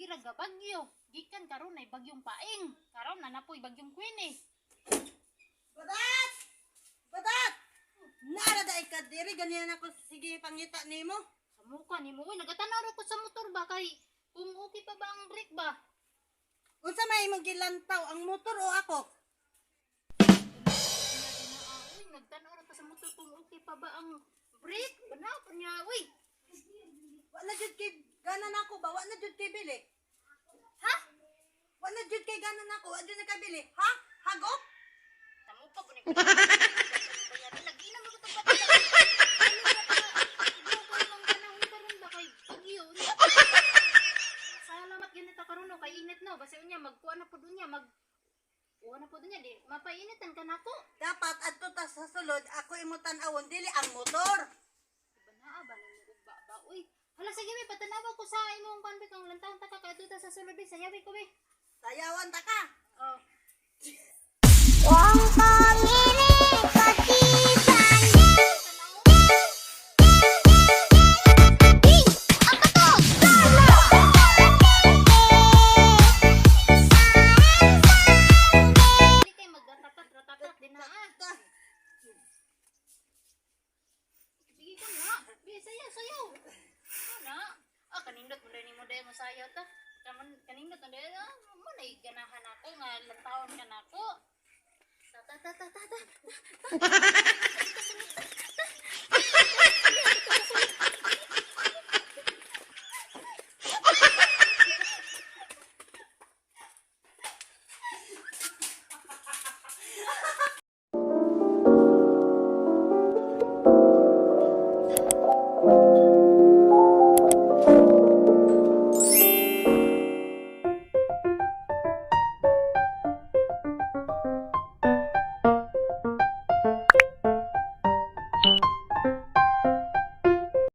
Sige raga bagyo. Gikan karon ay bagyong paing. Karon na napoy bagyong Queenie. Badat! Badat! Nara da ka diri ganyan ako sige pangita nimo. Sa mukha ni mo, nagatanaw ko sa motor ba kay kung okay pa ba ang brake ba? Unsa may imong gilantaw ang motor o ako? Uy, nagtanaw ko sa motor kung okay pa ba ang brake? Banaw pa niya, uy. Wa na jud kay ganan ako ba? Wa na jud kay bili. Ha? Wa na jud kay ganan ako. Wa jud na kay bili. Ha? Hagok? Sa mukha ko ni bayaran nag-inam ko to ba? Salamat ganito karon no kay init no basta unya magkuha na pud unya kuha na pud unya di mapainitan ka nako. Dapat adto ta sa sulod ako imutan awon dili ang motor. Iba na ba ni ugba ba uy. Hala sige mi patanaw ko sa imong kanbe kang lantaw ta ka kadto ta sa sulod sayawi ko be. Sayawan ta ka. Oh. Wong pangiling katisan Dili kay magatakat-ratakat din na ah. Sige ka na. Be sayaw. Ana. Kanindot mo rin mo dahil mo sayaw ta. Kanindot mo dahil mo na ganahan ako nga lantawon ka na ako. Ta.